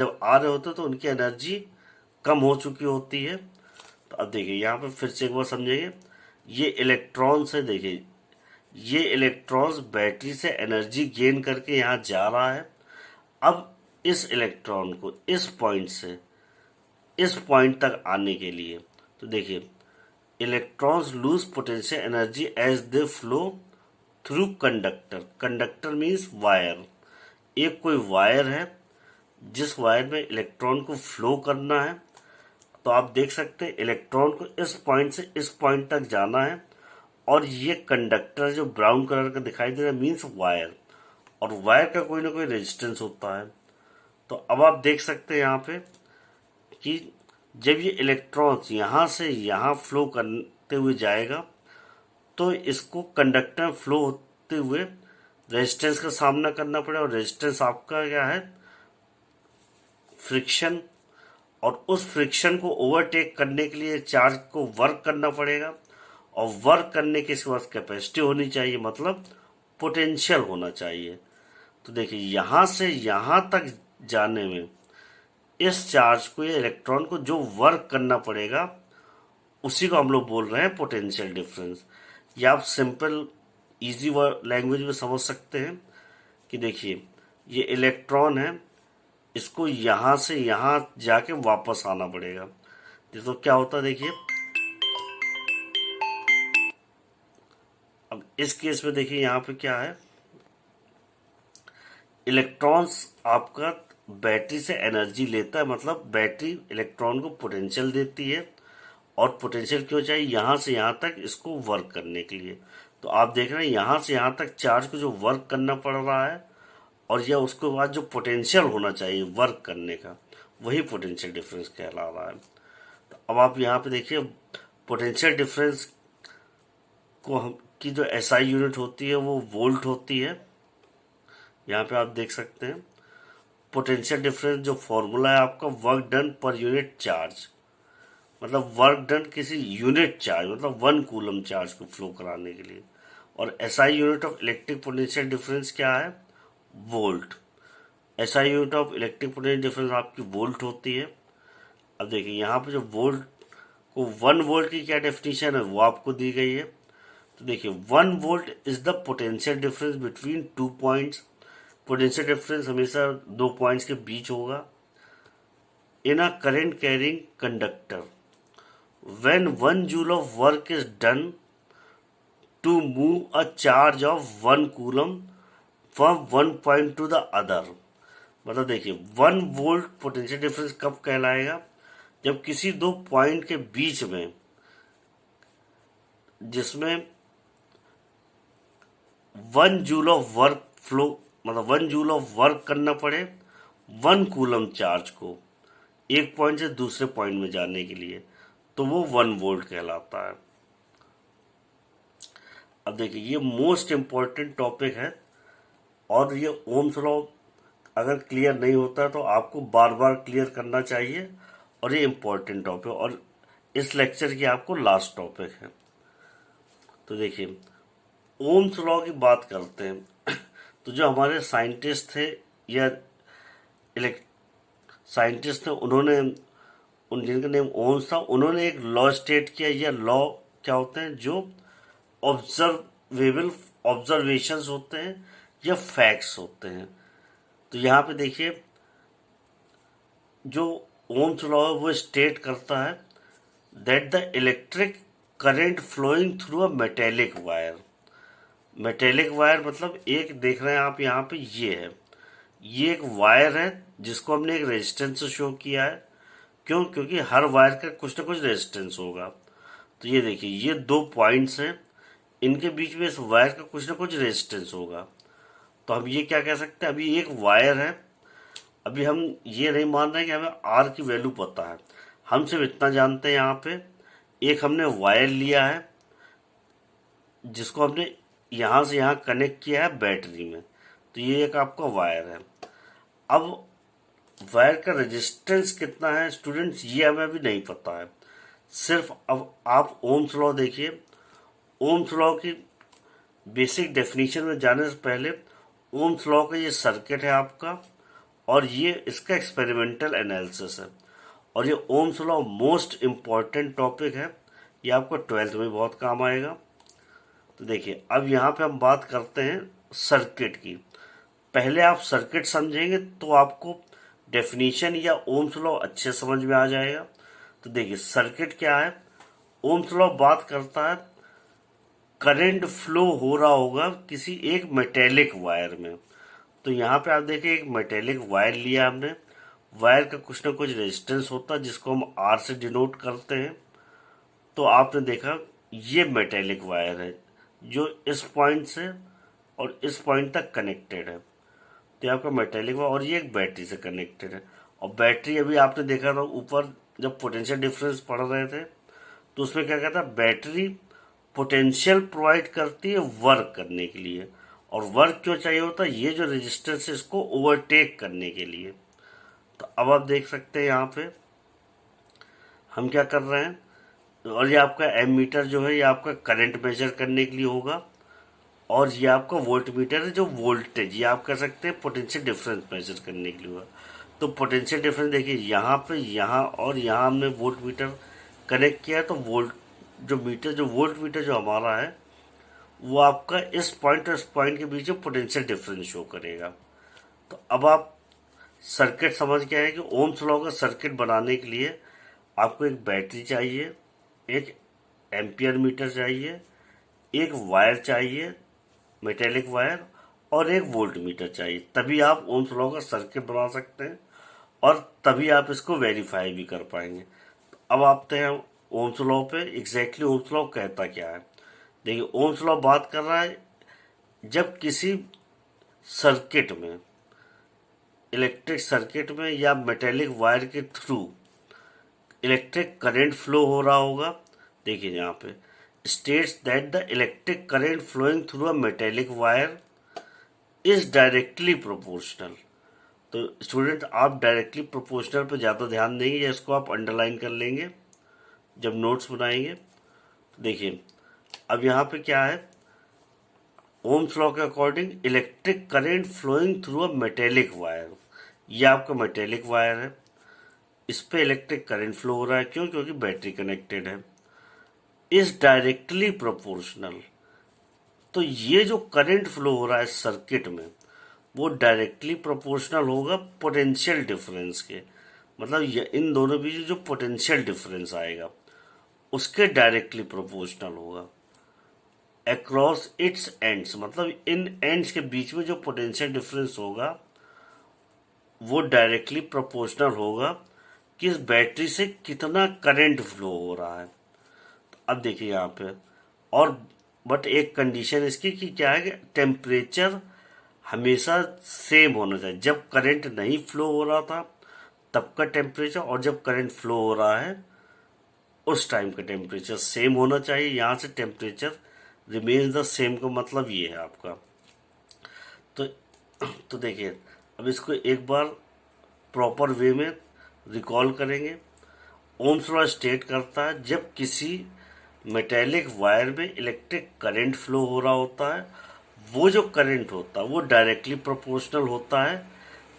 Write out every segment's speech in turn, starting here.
जब आ रहे होते हैं तो उनकी एनर्जी कम हो चुकी होती है। तो अब देखिए यहाँ पे फिर से एक बार समझिए, ये इलेक्ट्रॉन्स है, देखिए ये इलेक्ट्रॉन्स बैटरी से एनर्जी गेन करके यहाँ जा रहा है। अब इस इलेक्ट्रॉन को इस पॉइंट से इस पॉइंट तक आने के लिए, तो देखिए electrons lose potential energy as they flow through conductor. Conductor means wire. एक कोई वायर है जिस वायर में इलेक्ट्रॉन को फ्लो करना है। तो आप देख सकते हैं इलेक्ट्रॉन को इस पॉइंट से इस पॉइंट तक जाना है, और ये कंडक्टर जो ब्राउन कलर का दिखाई दे रहा है मीन्स वायर, और वायर का कोई ना कोई रेजिस्टेंस होता है। तो अब आप देख सकते हैं यहाँ पे कि जब ये इलेक्ट्रॉन्स यहाँ से यहाँ फ्लो करते हुए जाएगा तो इसको कंडक्टर में फ्लो होते हुए रेजिस्टेंस का सामना करना पड़ेगा, और रेजिस्टेंस आपका क्या है, फ्रिक्शन। और उस फ्रिक्शन को ओवरटेक करने के लिए चार्ज को वर्क करना पड़ेगा, और वर्क करने के इसके पास कैपेसिटी होनी चाहिए, मतलब पोटेंशियल होना चाहिए। तो देखिए यहाँ से यहाँ तक जाने में इस चार्ज को या इलेक्ट्रॉन को जो वर्क करना पड़ेगा उसी को हम लोग बोल रहे हैं पोटेंशियल डिफरेंस। या आप सिंपल इजी लैंग्वेज में समझ सकते हैं कि देखिए ये इलेक्ट्रॉन है, इसको यहाँ से यहाँ जाके वापस आना पड़ेगा। तो क्या होता है देखिए, अब इस केस में देखिए यहाँ पे क्या है, इलेक्ट्रॉन्स आपका बैटरी से एनर्जी लेता है, मतलब बैटरी इलेक्ट्रॉन को पोटेंशियल देती है, और पोटेंशियल क्यों चाहिए, यहाँ से यहाँ तक इसको वर्क करने के लिए। तो आप देख रहे हैं यहाँ से यहाँ तक चार्ज को जो वर्क करना पड़ रहा है, और यह उसके बाद जो पोटेंशियल होना चाहिए वर्क करने का, वही पोटेंशियल डिफरेंस कहला रहा है। तो अब आप यहाँ पे देखिए पोटेंशियल डिफरेंस को की जो एसआई यूनिट होती है वो वोल्ट होती है। यहाँ पे आप देख सकते हैं पोटेंशियल डिफरेंस जो फॉर्मूला है आपका, work done per unit charge, मतलब वर्क डन किसी यूनिट चार्ज, मतलब 1 कूलम चार्ज को फ्लो कराने के लिए। और SI unit of electric potential difference क्या है, volt. SI unit of electric potential difference आपकी वोल्ट होती है। अब देखिए यहाँ पे जो वोल्ट को 1 वोल्ट की क्या डेफिनेशन है वो आपको दी गई है। तो देखिए 1 volt is the potential difference between 2 points. Potential difference हमेशा 2 पॉइंट्स के बीच होगा in a current carrying conductor when 1 joule of work is done to move a charge of 1 coulomb from one point to the other। मतलब देखिए 1 volt potential difference कब कहलाएगा, जब किसी दो पॉइंट के बीच में जिसमें 1 जूल ऑफ वर्क फ्लो, मतलब 1 जूल ऑफ वर्क करना पड़े 1 कूलम चार्ज को एक पॉइंट से दूसरे पॉइंट में जाने के लिए, तो वो 1 वोल्ट कहलाता है। अब देखिए ये मोस्ट इम्पॉर्टेंट टॉपिक है, और ये ओम्स लॉ अगर क्लियर नहीं होता तो आपको बार बार क्लियर करना चाहिए, और ये इम्पोर्टेंट टॉपिक, और इस लेक्चर की आपको लास्ट टॉपिक है। तो देखिए ओम्स लॉ की बात करते हैं तो जो हमारे साइंटिस्ट थे या साइंटिस्ट थे, उन्होंने उन जिनका नेम ओम्स था, उन्होंने एक लॉ स्टेट किया। या लॉ क्या होते हैं, जो ऑब्जर्वेबल ऑब्जर्वेशंस होते हैं या फैक्ट्स होते हैं। तो यहाँ पे देखिए जो ओम्स लॉ है वो स्टेट करता है that the electric current flowing through a metallic wire. Metallic wire मतलब एक देख रहे हैं आप यहाँ पे, ये है, ये एक वायर है जिसको हमने एक रेजिस्टेंस से शो किया है। क्यों, क्योंकि हर वायर का कुछ ना कुछ रेजिस्टेंस होगा। तो ये देखिए ये 2 पॉइंट्स हैं, इनके बीच में इस वायर का कुछ ना कुछ रेजिस्टेंस होगा। तो हम ये क्या कह सकते हैं, अभी एक वायर है, अभी हम ये नहीं मान रहे कि हमें आर की वैल्यू पता है, हम सिर्फ इतना जानते हैं यहाँ पे एक हमने वायर लिया है जिसको हमने यहाँ से यहाँ कनेक्ट किया है बैटरी में। तो ये एक आपका वायर है। अब वायर का रेजिस्टेंस कितना है स्टूडेंट्स, ये हमें अभी नहीं पता है। सिर्फ अब आप ओम्स लॉ देखिए, ओम्स लॉ की बेसिक डेफिनेशन में जाने से पहले ओम्स लॉ का ये सर्किट है आपका, और ये इसका एक्सपेरिमेंटल एनालिसिस है। और ये Ohm's law most important topic है, ये आपको 12th में बहुत काम आएगा। तो देखिए अब यहाँ पे हम बात करते हैं सर्किट की। पहले आप सर्किट समझेंगे तो आपको डेफिनेशन या ओम्स लॉ अच्छे समझ में आ जाएगा। तो देखिए सर्किट क्या है। ओम्स लॉ बात करता है करंट फ्लो हो रहा होगा किसी एक मेटेलिक वायर में। तो यहाँ पे आप देखिए एक मेटेलिक वायर लिया हमने, वायर का कुछ ना कुछ रेजिस्टेंस होता है जिसको हम आर से डिनोट करते हैं। तो आपने देखा ये मेटेलिक वायर है जो इस पॉइंट से और इस पॉइंट तक कनेक्टेड है। तो ये आपका मेटेलिक वायर, और ये एक बैटरी से कनेक्टेड है। और बैटरी अभी आपने देखा था ऊपर जब पोटेंशियल डिफरेंस पढ़ रहे थे तो उसमें क्या कहता है, बैटरी पोटेंशियल प्रोवाइड करती है वर्क करने के लिए। और वर्क क्यों चाहिए होता है, ये जो रेजिस्टेंस है इसको ओवरटेक करने के लिए। तो अब आप देख सकते हैं यहाँ पे हम क्या कर रहे हैं। और ये आपका एमीटर जो है ये आपका करंट मेजर करने के लिए होगा, और ये आपका वोल्ट मीटर है जो वोल्टेज, ये आप कह सकते हैं पोटेंशियल डिफरेंस मेजर करने के लिए होगा। तो पोटेंशियल डिफरेंस देखिए यहाँ पे, यहाँ और यहाँ हमने वोल्ट मीटर कनेक्ट किया है। तो वोल्ट जो मीटर, जो वोल्ट मीटर जो हमारा है वो आपका इस पॉइंट और इस पॉइंट के बीच में पोटेंशियल डिफरेंस शो करेगा। तो अब आप सर्किट समझ गए हैं कि ओम्स लॉ का सर्किट बनाने के लिए आपको एक बैटरी चाहिए, एक एम्पियर मीटर चाहिए, एक वायर चाहिए मेटेलिक वायर, और एक वोल्ट मीटर चाहिए। तभी आप ओम्स लॉ का सर्किट बना सकते हैं और तभी आप इसको वेरीफाई भी कर पाएंगे। अब आते हैं ओम्स लॉ पे। एग्जैक्टली ओम्स लॉ कहता क्या है। देखिए ओम्स लॉ बात कर रहा है जब किसी सर्किट में, इलेक्ट्रिक सर्किट में या मेटेलिक वायर के थ्रू इलेक्ट्रिक करंट फ्लो हो रहा होगा। देखिए यहाँ पे states that the electric current flowing through a metallic wire is directly proportional. तो स्टूडेंट आप डायरेक्टली प्रोपोर्शनल पे ज़्यादा ध्यान देंगे या इसको आप अंडरलाइन कर लेंगे जब नोट्स बनाएंगे। तो देखिए अब यहाँ पे क्या है, ओम्स लॉ के according electric current flowing through a metallic wire, ये आपका मेटेलिक वायर है, इस पे इलेक्ट्रिक करंट फ्लो हो रहा है। क्यों? क्योंकि बैटरी कनेक्टेड है। इज डायरेक्टली प्रोपोर्शनल, तो ये जो करंट फ्लो हो रहा है सर्किट में वो डायरेक्टली प्रोपोर्शनल होगा पोटेंशियल डिफरेंस के। मतलब इन दोनों बीच जो पोटेंशियल डिफरेंस आएगा उसके डायरेक्टली प्रोपोर्शनल होगा। अक्रॉस इट्स एंड्स, मतलब इन एंड्स के बीच में जो पोटेंशियल डिफरेंस होगा वो डायरेक्टली प्रोपोर्शनल होगा कि इस बैटरी से कितना करंट फ्लो हो रहा है। तो अब देखिए यहाँ पे, और बट एक कंडीशन इसकी कि क्या है कि टेम्परेचर हमेशा सेम होना चाहिए। जब करंट नहीं फ्लो हो रहा था तब का टेम्परेचर और जब करंट फ्लो हो रहा है उस टाइम का टेम्परेचर सेम होना चाहिए। यहाँ से टेम्परेचर रिमेन्स द सेम का मतलब ये है आपका। तो देखिए अब इसको एक बार प्रॉपर वे में रिकॉल करेंगे। ओम्स लॉ स्टेट करता है जब किसी मेटेलिक वायर में इलेक्ट्रिक करंट फ्लो हो रहा होता है वो जो करंट होता है वो डायरेक्टली प्रोपोर्शनल होता है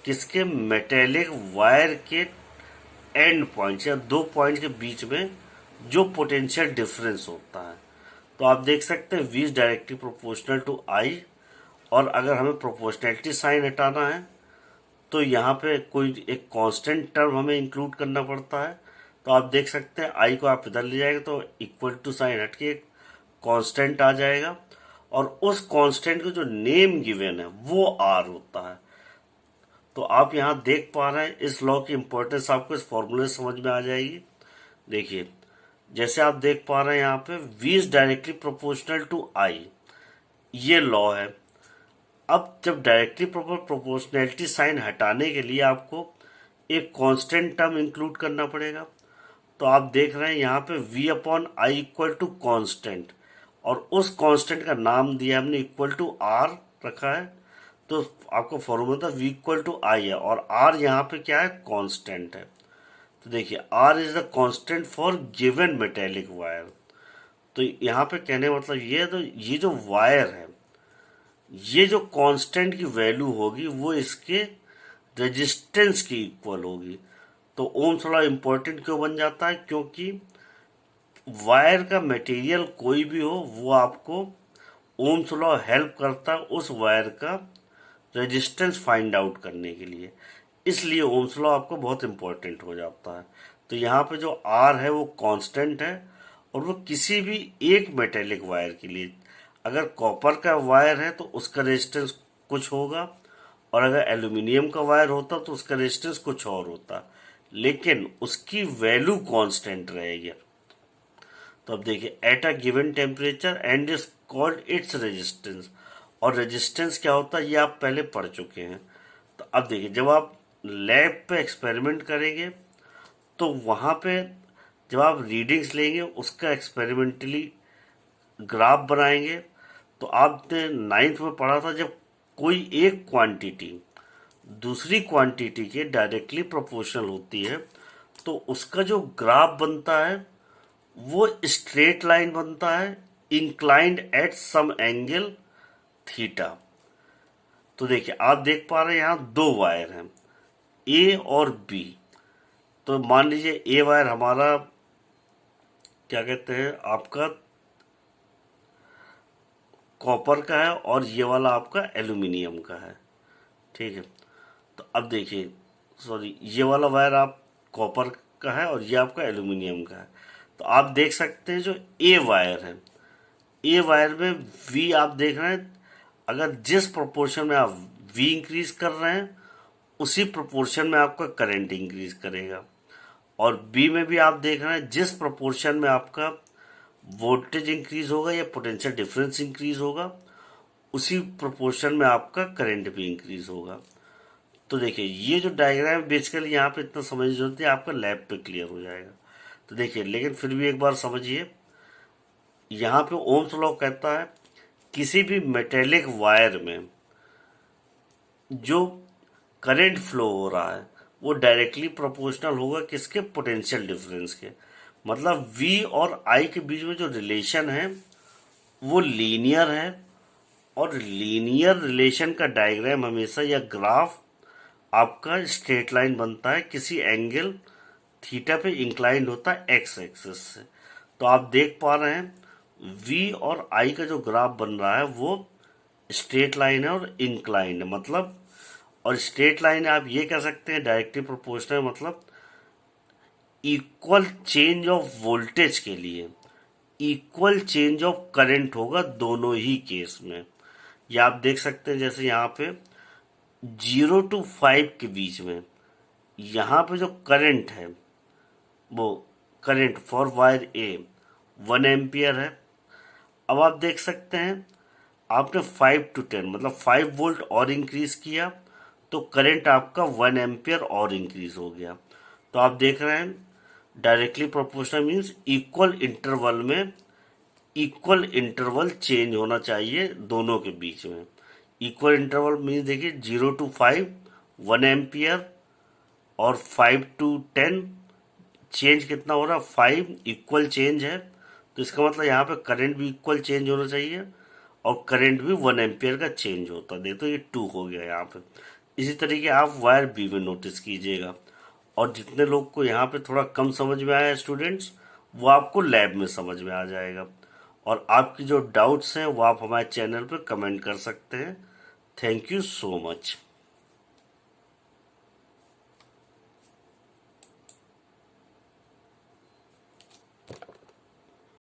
किसके, मेटेलिक वायर के एंड पॉइंट या दो पॉइंट के बीच में जो पोटेंशियल डिफरेंस होता है। तो आप देख सकते हैं V is directly proportional to I। और अगर हमें प्रोपोर्शनैलिटी साइन हटाना है तो यहाँ पे कोई एक कांस्टेंट टर्म हमें इंक्लूड करना पड़ता है। तो आप देख सकते हैं I को आप इधर ले जाएंगे तो इक्वल टू साइन हट के एक कांस्टेंट आ जाएगा, और उस कांस्टेंट को जो नेम गिवन है वो R होता है। तो आप यहाँ देख पा रहे हैं इस लॉ की इंपॉर्टेंस आपको इस फॉर्मूले से समझ में आ जाएगी। देखिए जैसे आप देख पा रहे हैं यहाँ पे V is directly proportional to I, ये लॉ है। अब जब डायरेक्टली प्रोपोर्शनैलिटी साइन हटाने के लिए आपको एक कांस्टेंट टर्म इंक्लूड करना पड़ेगा। तो आप देख रहे हैं यहाँ पे V upon I equal to constant, और उस कांस्टेंट का नाम दिया हमने इक्वल टू R रखा है। तो आपको फॉर्मूला था V इक्वल टू आई है, और R यहाँ पे क्या है, कांस्टेंट है। तो देखिए R is the constant for given metallic wire. तो यहाँ पे कहने का मतलब ये है, तो ये जो वायर है ये जो कांस्टेंट की वैल्यू होगी वो इसके रेजिस्टेंस की इक्वल होगी। तो ओम्स लॉ इम्पोर्टेंट क्यों बन जाता है? क्योंकि वायर का मटेरियल कोई भी हो वो आपको ओम्स लॉ हेल्प करता है उस वायर का रेजिस्टेंस फाइंड आउट करने के लिए। इसलिए ओम्स लॉ आपको बहुत इंपॉर्टेंट हो जाता है। तो यहाँ पे जो आर है वो कांस्टेंट है, और वो किसी भी एक मेटेलिक वायर के लिए, अगर कॉपर का वायर है तो उसका रेजिस्टेंस कुछ होगा, और अगर एल्यूमिनियम का वायर होता तो उसका रेजिस्टेंस कुछ और होता, लेकिन उसकी वैल्यू कांस्टेंट रहेगी। तो अब देखिए, at a given temperature and is called its resistance. और रेजिस्टेंस क्या होता है ये आप पहले पढ़ चुके हैं। तो अब देखिए, जब आप लैब पे एक्सपेरिमेंट करेंगे तो वहाँ पे जब आप रीडिंग्स लेंगे उसका एक्सपेरिमेंटली ग्राफ बनाएंगे। तो आपने नाइन्थ में पढ़ा था, जब कोई एक क्वांटिटी दूसरी क्वांटिटी के डायरेक्टली प्रोपोर्शनल होती है तो उसका जो ग्राफ बनता है वो स्ट्रेट लाइन बनता है, inclined at some angle theta. तो देखिए, आप देख पा रहे हैं यहाँ दो वायर हैं, ए और बी। तो मान लीजिए ए वायर हमारा क्या कहते हैं, आपका कॉपर का है, और ये वाला आपका एल्यूमिनियम का है। ठीक है। तो अब देखिए, सॉरी, ये वाला वायर आप कॉपर का है और ये आपका एल्यूमिनियम का है। तो आप देख सकते हैं जो ए वायर है, ए वायर में वी आप देख रहे हैं, अगर जिस प्रोपोर्शन में आप वी इंक्रीज कर रहे हैं उसी प्रोपोर्शन में आपका करंट इंक्रीज करेगा। और बी में भी आप देख रहे हैं, जिस प्रोपोर्शन में आपका वोल्टेज इंक्रीज होगा या पोटेंशियल डिफरेंस इंक्रीज होगा उसी प्रोपोर्शन में आपका करंट भी इंक्रीज होगा। तो देखिए, ये जो डायग्राम बेसिकली यहाँ पे इतना समझ जरूरत है, आपका लैब पे क्लियर हो जाएगा। तो देखिए, लेकिन फिर भी एक बार समझिए, यहाँ पे ओम्स लॉ कहता है किसी भी मेटेलिक वायर में जो करंट फ्लो हो रहा है वो डायरेक्टली प्रोपोर्शनल होगा किसके? पोटेंशियल डिफरेंस के। मतलब वी और आई के बीच में जो रिलेशन है वो लीनियर है, और लीनियर रिलेशन का डायग्राम हमेशा या ग्राफ आपका स्ट्रेट लाइन बनता है, किसी एंगल थीटा पे इंक्लाइंड होता है एक्स एक्सिस से। तो आप देख पा रहे हैं वी और आई का जो ग्राफ बन रहा है वो स्ट्रेट लाइन है और इंक्लाइंड है, मतलब, और स्ट्रेट लाइन आप ये कह सकते हैं डायरेक्टली प्रोपोर्शनल, मतलब इक्वल चेंज ऑफ वोल्टेज के लिए इक्वल चेंज ऑफ करंट होगा दोनों ही केस में। ये आप देख सकते हैं, जैसे यहाँ पे 0 to 5 के बीच में यहाँ पे जो करंट है वो current for wire A 1 ampere है। अब आप देख सकते हैं, आपने 5 to 10 मतलब 5 वोल्ट और इंक्रीज किया तो करंट आपका 1 एम्पियर और इंक्रीज हो गया। तो आप देख रहे हैं directly proportional means equal interval change होना चाहिए दोनों के बीच में। इक्वल इंटरवल मीन्स देखिए 0 to 5 1 एम्पियर, और 5 to 10 चेंज कितना हो रहा है? 5 इक्वल चेंज है। तो इसका मतलब यहाँ पे करंट भी इक्वल चेंज होना चाहिए, और करंट भी 1 एम्पियर का चेंज होता है। देखो, ये 2 हो गया यहाँ पे। इसी तरीके आप वायर बी में नोटिस कीजिएगा। और जितने लोग को यहाँ पे थोड़ा कम समझ में आया स्टूडेंट्स, वो आपको लैब में समझ में आ जाएगा। और आपकी जो डाउट्स हैं वो आप हमारे चैनल पर कमेंट कर सकते हैं। Thank you so much.